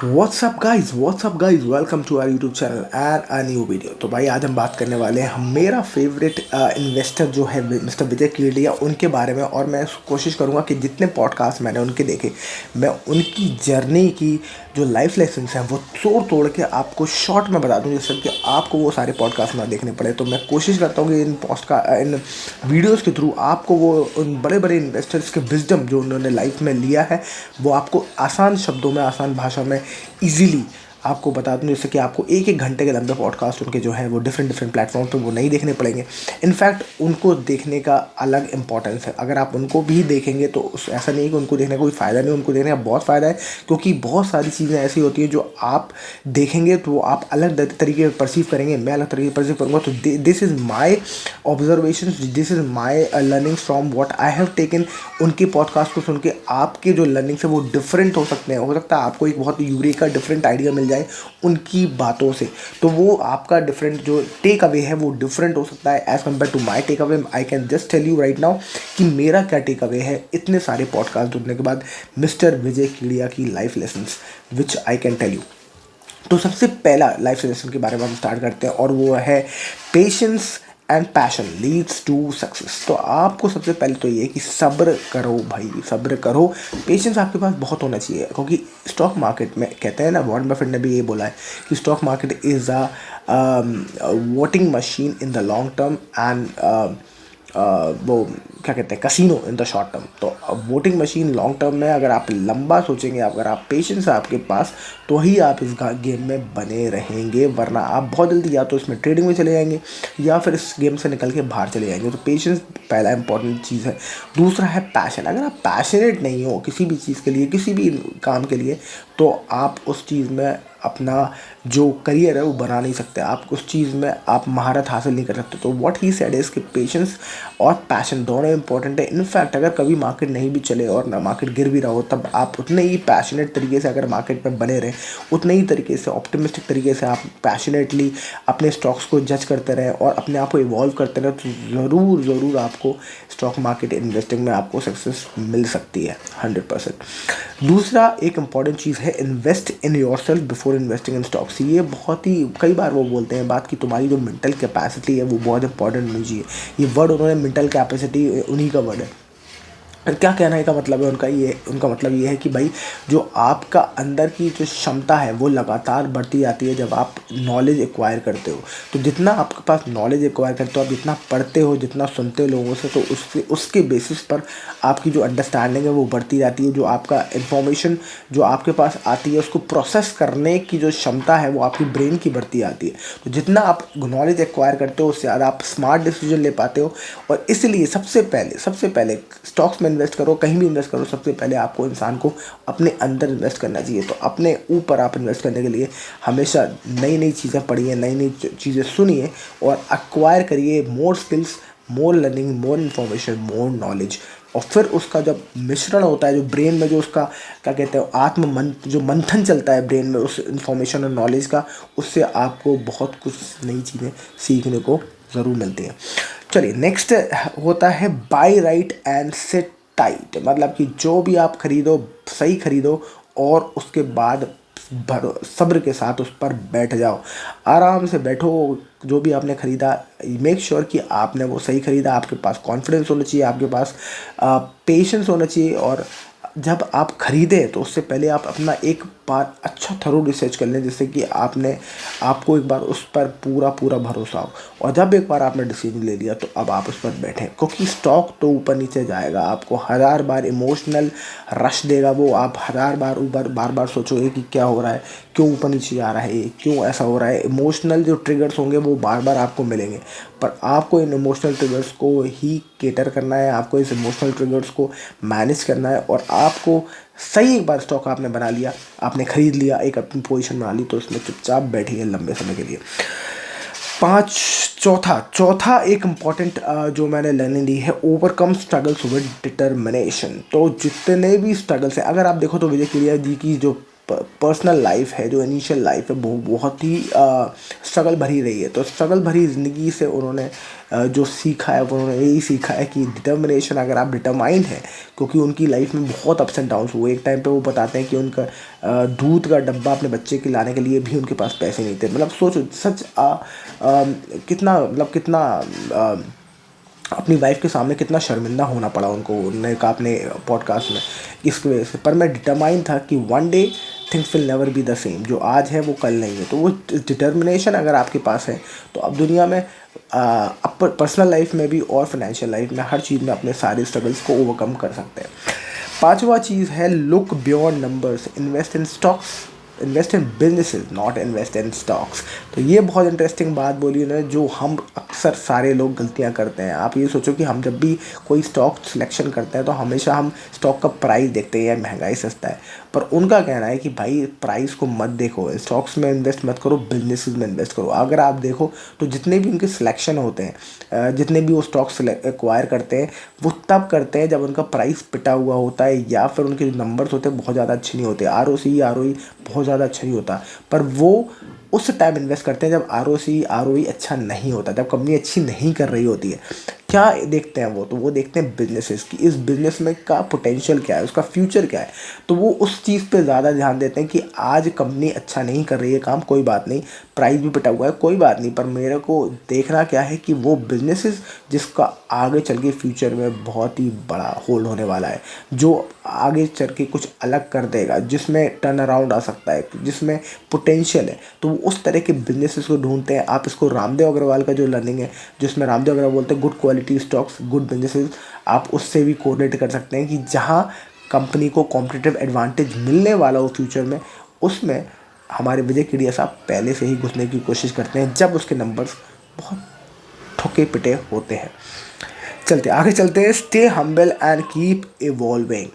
WhatsApp guys welcome to our YouTube channel and a new video. तो भाई आज हम बात करने वाले हैं मेरा फेवरेट इन्वेस्टर जो है मिस्टर विजय कीडिया उनके बारे में। और मैं कोशिश करूंगा कि जितने पॉडकास्ट मैंने उनके देखे मैं उनकी जर्नी की जो लाइफ लेसन हैं वो तोड़ तोड़ के आपको शॉर्ट में बता दूं, जिससे कि आपको वो सारे पॉडकास्ट ना देखने पड़े। तो मैं कोशिश करता हूँ कि इन वीडियोज़ के थ्रू आपको वो उन बड़े बड़े इन्वेस्टर्स के विजडम जो उन्होंने लाइफ में लिया है वो आपको आसान शब्दों में, आसान भाषा में इजीली आपको बता दूं, जैसे कि आपको एक एक घंटे के लंबे पॉडकास्ट उनके जो है वो डिफरेंट डिफरेंट प्लेटफॉर्म पे वो नहीं देखने पड़ेंगे। इनफैक्ट उनको देखने का अलग इंपॉर्टेंस है। अगर आप उनको भी देखेंगे तो ऐसा नहीं है कि उनको देखने का कोई फ़ायदा नहीं, उनको देखने का बहुत फ़ायदा है, क्योंकि बहुत सारी चीज़ें ऐसी होती हैं जो आप देखेंगे तो आप अलग तरीके से परसीव करेंगे, मैं अलग तरीके से परसीव करूँगा। तो this is my observation, this is my learning from what I have taken. उनके पॉडकास्ट को सुन के आपके जो लर्निंग है वो डिफरेंट हो सकते हैं। हो सकता है आपको एक बहुत यूरेका डिफरेंट आइडिया मिल जाए उनकी बातों से, तो वो आपका डिफरेंट जो टेक अवे है वो डिफरेंट हो सकता है as compare to my take away. I can just tell you right now कि मेरा क्या टेक अवे है इतने सारे पॉडकास्ट सुनने के बाद मिस्टर विजय कीडिया की life lessons which I can tell you. तो सबसे पहला लाइफ लेसन के बारे में हम स्टार्ट करते हैं और वो है patience and passion leads to success. तो आपको सबसे पहले तो ये कि सब्र करो भाई, सब्र करो। पेशेंस आपके पास बहुत होना चाहिए, क्योंकि स्टॉक मार्केट में कहते हैं ना, वॉरेन बफेट ने भी ये बोला है कि stock market is a voting machine in the long term and वो क्या कहते हैं, casino in the short term. तो वोटिंग मशीन लॉन्ग टर्म में अगर आप लंबा सोचेंगे, अगर आप पेशेंस है आपके पास, तो ही आप इस गेम में बने रहेंगे, वरना आप बहुत जल्दी या तो इसमें ट्रेडिंग में चले जाएंगे या फिर इस गेम से निकल के बाहर चले जाएंगे। तो पेशेंस पहला इंपॉर्टेंट चीज़ है। दूसरा है पैशन। अगर आप पैशनेट नहीं हो किसी भी चीज़ के लिए, किसी भी काम के लिए, तो आप उस चीज़ में अपना जो करियर है वो बना नहीं सकते, आप उस चीज़ में आप महारत हासिल नहीं कर सकते। तो व्हाट ही सेड इज़ कि पेशेंस और पैशन दोनों इंपॉर्टेंट है। इनफैक्ट अगर कभी मार्केट नहीं भी चले और ना मार्केट गिर भी रहा हो, तब आप उतने ही पैशनेट तरीके से अगर मार्केट में बने रहें, उतने ही तरीके से ऑप्टिमिस्टिक तरीके से आप पैशनेटली अपने स्टॉक्स को जज करते रहें और अपने आप को इवॉल्व करते रहें, तो ज़रूर ज़रूर आपको स्टॉक मार्केट इन्वेस्टिंग में आपको सक्सेस मिल सकती है 100%। दूसरा एक इंपॉर्टेंट चीज़ है invest in your self before investing in stocks. ये बहुत ही कई बार वो बोलते हैं बात कि तुम्हारी जो मेंटल कैपेसिटी है वो बहुत इंपॉर्टेंट होनी चाहिए। ये वर्ड उन्होंने मेंटल कैपेसिटी उन्हीं का वर्ड है। और क्या कहने का मतलब है उनका मतलब ये है कि भाई जो आपका अंदर की जो क्षमता है वो लगातार बढ़ती जाती है जब आप नॉलेज एक्वायर करते हो। तो जितना आपके पास नॉलेज एक्वायर करते हो, आप जितना पढ़ते हो, जितना सुनते हो लोगों से, तो उसके बेसिस पर आपकी जो अंडरस्टैंडिंग है वो बढ़ती जाती है। जो आपका इन्फॉर्मेशन जो आपके पास आती है उसको प्रोसेस करने की जो क्षमता है वो आपकी ब्रेन की बढ़ती आती है। तो जितना आप नॉलेज एक्वायर करते हो उससे ज़्यादा आप स्मार्ट डिसीजन ले पाते हो। और इसलिए सबसे पहले स्टॉक्स में इन्वेस्ट करो, कहीं भी इन्वेस्ट करो, सबसे पहले आपको इंसान को अपने अंदर इन्वेस्ट करना चाहिए। तो अपने ऊपर आप इन्वेस्ट करने के लिए हमेशा नई नई चीज़ें पढ़िए, नई नई चीज़ें सुनिए और एक्वायर करिए more skills, more learning, more information, more knowledge. और फिर उसका जब मिश्रण होता है, जो ब्रेन में जो उसका क्या कहते हैं जो मंथन चलता है ब्रेन में उस इन्फॉर्मेशन और नॉलेज का, उससे आपको बहुत कुछ नई चीज़ें सीखने को ज़रूर मिलती हैं। चलिए नेक्स्ट होता है buy right and sit tight. मतलब कि जो भी आप खरीदो सही खरीदो और उसके बाद सब्र के साथ उस पर बैठ जाओ, आराम से बैठो। जो भी आपने ख़रीदा मेक श्योर कि आपने वो सही ख़रीदा। आपके पास कॉन्फिडेंस होना चाहिए, आपके पास पेशेंस होना चाहिए। और जब आप ख़रीदें तो उससे पहले आप अपना एक बार अच्छा थरो रिसर्च कर लें, जिससे कि आपको एक बार उस पर पूरा भरोसा हो। और जब एक बार आपने डिसीजन ले लिया तो अब आप उस पर बैठें, क्योंकि स्टॉक तो ऊपर नीचे जाएगा, आपको हज़ार बार इमोशनल रश देगा वो। आप हज़ार बार बार बार सोचोगे कि क्या हो रहा है, क्यों ऊपर नीचे जा रहा है, क्यों ऐसा हो रहा है। इमोशनल जो ट्रिगर्स होंगे वो बार बार आपको मिलेंगे, पर आपको इन इमोशनल ट्रिगर्स को ही केटर करना है, आपको इस इमोशनल ट्रिगर्स को मैनेज करना है। और आपको सही एक बार स्टॉक आपने बना लिया, आपने ख़रीद लिया, एक अपनी पोजीशन बना ली, तो उसमें चुपचाप बैठिए लंबे समय के लिए। चौथा एक इम्पॉर्टेंट जो मैंने लर्निंग ली है, ओवरकम स्ट्रगल्स विद डिटर्मिनेशन। तो जितने भी स्ट्रगल्स हैं, अगर आप देखो तो विजय कीडिया जी की जो पर्सनल लाइफ है, जो इनिशियल लाइफ है, वो बहुत ही स्ट्रगल भरी रही है। तो स्ट्रगल भरी ज़िंदगी से उन्होंने जो सीखा है वो उन्होंने यही सीखा है कि डिटर्मिनेशन, अगर आप डिटरमाइंड हैं, क्योंकि उनकी लाइफ में बहुत अप्स एंड डाउन्स हुए। एक टाइम पे वो बताते हैं कि उनका दूध का डब्बा अपने बच्चे के लाने के लिए भी उनके पास पैसे नहीं थे। मतलब सोचो सच कितना मतलब कितना अपनी वाइफ के सामने कितना शर्मिंदा होना पड़ा उनको। उन्होंने कहा अपने पॉडकास्ट में इसकी वजह से, पर मैं डिटरमाइन था कि one day things will never be the same. जो आज है वो कल नहीं है। तो वो डिटर्मिनेशन अगर आपके पास है तो अब दुनिया में पर्सनल लाइफ में भी और फाइनेंशियल लाइफ में हर चीज़ में अपने सारे स्ट्रगल्स को ओवरकम कर सकते हैं। पांचवा चीज़ है look beyond numbers, invest in stocks, invest in businesses, not invest in stocks. तो ये बहुत इंटरेस्टिंग बात बोली उन्होंने, जो हम अक्सर सारे लोग गलतियां करते हैं। आप ये सोचो कि हम जब भी कोई स्टॉक सिलेक्शन करते हैं तो हमेशा हम स्टॉक का प्राइस देखते हैं, या महंगाई सस्ता है। पर उनका कहना है कि भाई प्राइस को मत देखो, स्टॉक्स में इन्वेस्ट मत करो, बिजनेसेस में इन्वेस्ट करो। अगर आप देखो तो जितने भी उनके सिलेक्शन होते हैं, जितने भी वो स्टॉक्स एक्वायर करते हैं, वो तब करते हैं जब उनका प्राइस पिटा हुआ होता है, या फिर उनके जो नंबर्स होते हैं बहुत ज़्यादा अच्छे नहीं होते, ROI बहुत ज़्यादा अच्छा नहीं होता। पर वो उस टाइम इन्वेस्ट करते हैं जब ROI अच्छा नहीं होता, जब कंपनी अच्छी नहीं कर रही होती है। क्या देखते हैं वो? तो वो देखते हैं बिजनेसेस की, इस बिजनेस में का पोटेंशियल क्या है, उसका फ्यूचर क्या है। तो वो उस चीज़ पे ज़्यादा ध्यान देते हैं कि आज कंपनी अच्छा नहीं कर रही है काम, कोई बात नहीं, प्राइस भी पिटा हुआ है, कोई बात नहीं, पर मेरे को देखना क्या है कि वो बिजनेसेस जिसका आगे चल के फ्यूचर में बहुत ही बड़ा होल्ड होने वाला है, जो आगे चल के कुछ अलग कर देगा, जिसमें टर्न अराउंड आ सकता है, जिसमें पोटेंशियल है। तो वो उस तरह के बिजनेसेस को ढूंढते हैं। आप इसको रामदेव अग्रवाल का जो लर्निंग है, जिसमें रामदेव अग्रवाल बोलते हैं good quality stocks, good businesses, आप उससे भी कोरिलेट कर सकते हैं कि जहाँ कंपनी को कॉम्पिटिटिव एडवांटेज मिलने वाला हो फ्यूचर में, उसमें हमारे विजय केडिया साहब पहले से ही घुसने की कोशिश करते हैं जब उसके नंबर्स बहुत ठोके पिटे होते हैं। आगे चलते हैं। Stay humble and keep evolving,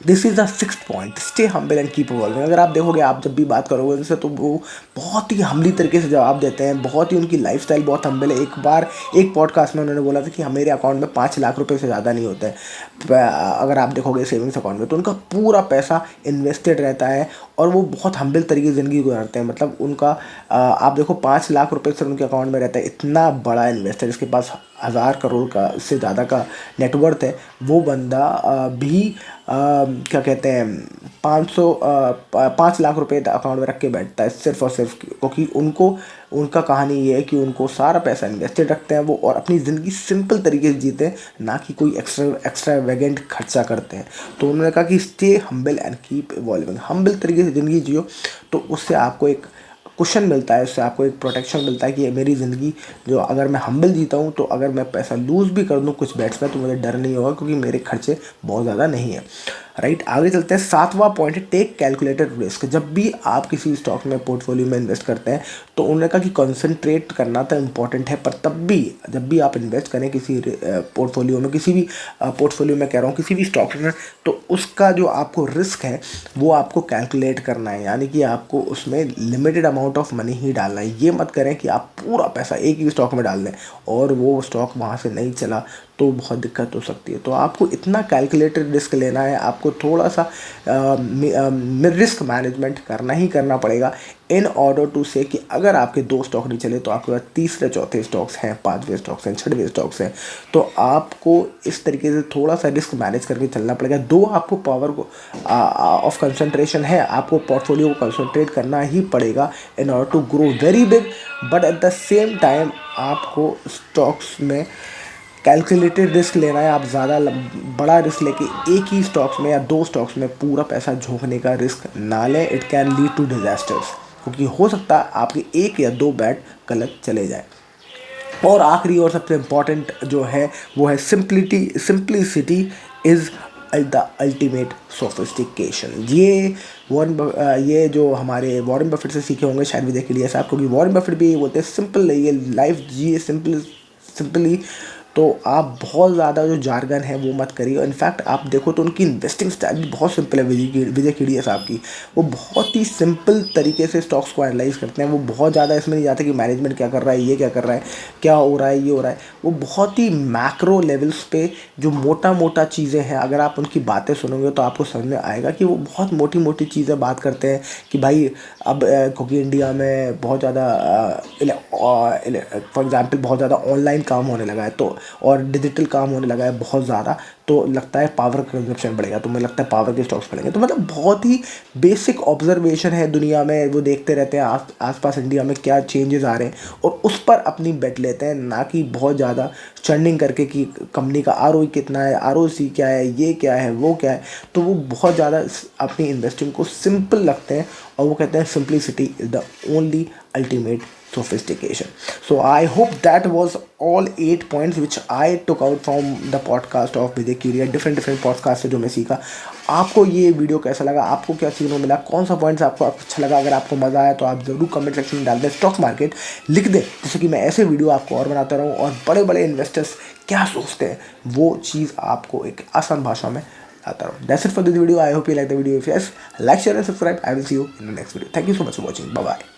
this is the sixth point, stay humble and keep evolving. अगर आप देखोगे, आप जब भी बात करोगे उनसे, तो वो बहुत ही हम्बली तरीके से जवाब देते हैं, बहुत ही उनकी लाइफस्टाइल बहुत हम्बल है। एक बार एक पॉडकास्ट में उन्होंने बोला था कि मेरे अकाउंट में 5 लाख रुपए से ज़्यादा नहीं होता है। अगर आप देखोगे सेविंग्स अकाउंट में, तो उनका पूरा पैसा इन्वेस्टेड रहता है और वो बहुत हम्बल तरीके से ज़िंदगी गुजारते हैं। मतलब उनका आप देखो 5 लाख रुपए से उनके अकाउंट में रहता है। इतना बड़ा इन्वेस्टर जिसके पास 1000 करोड़ का से ज़्यादा का नेटवर्थ है, वो बंदा भी क्या कहते हैं 5 लाख रुपए अकाउंट में रख के बैठता है, सिर्फ और सिर्फ क्योंकि उनका कहानी ये है कि उनको सारा पैसा इन्वेस्टेड रखते हैं वो, और अपनी ज़िंदगी सिंपल तरीके से जीते हैं, ना कि कोई एक्स्ट्रा वेगेंट खर्चा करते हैं। तो उन्होंने कहा कि stay humble and keep evolving, humble तरीके से ज़िंदगी जियो, तो उससे आपको एक कुशन मिलता है, उससे आपको एक प्रोटेक्शन मिलता है कि मेरी ज़िंदगी जो, अगर मैं हम्बल जीता हूँ तो अगर मैं पैसा लूज़ भी कर दूँ कुछ बेट्स में, तो मुझे डर नहीं होगा, क्योंकि मेरे खर्चे बहुत ज़्यादा नहीं है। राइट, आगे चलते हैं। 7वां पॉइंट है टेक कैलकुलेटेड रिस्क। जब भी आप किसी स्टॉक में पोर्टफोलियो में इन्वेस्ट करते हैं, तो उन्होंने कहा कि कॉन्सेंट्रेट करना तो इम्पॉर्टेंट है, पर तब भी जब भी आप इन्वेस्ट करें किसी पोर्टफोलियो में, किसी भी पोर्टफोलियो में कह रहा हूँ, किसी भी स्टॉक में, तो उसका जो आपको रिस्क है वो आपको कैलकुलेट करना है। यानी कि आपको उसमें लिमिटेड अमाउंट ऑफ मनी ही डालना है। ये मत करें कि आप पूरा पैसा एक ही स्टॉक में डाल दें और वो स्टॉक वहाँ से नहीं चला, तो बहुत दिक्कत हो सकती है। तो आपको इतना कैलकुलेटेड रिस्क लेना है, आपको थोड़ा सा रिस्क मैनेजमेंट करना पड़ेगा, इन ऑर्डर टू से कि अगर आपके 2 स्टॉक नहीं चले तो आपके पास तीसरे चौथे स्टॉक्स हैं, 5वें स्टॉक्स हैं, 6वें स्टॉक्स हैं। तो आपको इस तरीके से थोड़ा सा रिस्क मैनेज करके चलना पड़ेगा। आपको पावर को ऑफ कंसंट्रेशन है, आपको पोर्टफोलियो को कंसंट्रेट करना ही पड़ेगा in order to grow very big, but at the same time आपको स्टॉक्स में कैलकुलेटेड रिस्क लेना है। आप ज़्यादा बड़ा रिस्क लेके एक ही स्टॉक्स में या 2 स्टॉक्स में पूरा पैसा झोंकने का रिस्क ना लें, it can lead to disasters, क्योंकि हो सकता है आपके 1 या 2 बैट गलत चले जाए। और आखिरी और सबसे इम्पॉर्टेंट जो है वो है simplicity is the ultimate sophistication. ये जो हमारे वॉरेन बफेट से सीखे होंगे शायद विजय केडिया साहब, क्योंकि वॉरेन बफेट भी ये बोलते हैं सिंपल रहिए, लाइफ जिए सिंपली तो आप बहुत ज़्यादा जो जार्गन है वो मत करिए। इनफैक्ट आप देखो तो उनकी इन्वेस्टिंग स्टाइल भी बहुत सिंपल है विजय केडिया साहब की। वो बहुत ही सिंपल तरीके से स्टॉक्स को एनालाइज करते हैं। वो बहुत ज़्यादा इसमें नहीं जाते कि मैनेजमेंट क्या कर रहा है, ये क्या कर रहा है, क्या हो रहा है, ये हो रहा है। वो बहुत ही मैक्रो लेवल्स पे जो मोटा मोटा चीज़ें हैं, अगर आप उनकी बातें सुनोगे तो आपको समझ में आएगा कि वो बहुत मोटी मोटी चीज़ें बात करते हैं कि भाई अब क्योंकि इंडिया में बहुत ज़्यादा फॉर एग्जांपल बहुत ज़्यादा ऑनलाइन काम होने लगा है, तो और डिजिटल काम होने लगा है बहुत ज़्यादा, तो लगता है पावर कंजप्शन बढ़ेगा, तो मुझे लगता है पावर के स्टॉक्स बढ़ेंगे। तो मतलब बहुत ही बेसिक ऑब्जर्वेशन है दुनिया में, वो देखते रहते हैं आसपास इंडिया में क्या चेंजेस आ रहे हैं और उस पर अपनी बेट लेते हैं, ना कि बहुत ज़्यादा चर्निंग करके कि कंपनी का आरओई कितना है, आरओसी क्या है, ये क्या है, वो क्या है। तो वो बहुत ज़्यादा अपनी इन्वेस्टिंग को सिंपल रखते हैं और वो कहते हैं simplicity is the only ultimate sophistication. So I hope that was all 8 points which I took out from the podcast of Vijay Kedia. different podcast से जो मैं सीखा। आपको ये वीडियो कैसा लगा, आपको क्या सीखने को मिला, कौन सा पॉइंट्स आपको अच्छा लगा? अगर आपको मज़ा आया तो आप ज़रूर कमेंट सेक्शन में डाल दें, स्टॉक मार्केट लिख दें, जिससे कि मैं ऐसे वीडियो आपको और बनाता रहूँ और बड़े बड़े इन्वेस्टर्स क्या सोचते हैं वो चीज़ आपको एक आसान भाषा में आता रहूँ। That's it for this video. I hope you like the video. If yes, like, share and subscribe. I will see you in the next video. Thank you so much for watching. Bye bye.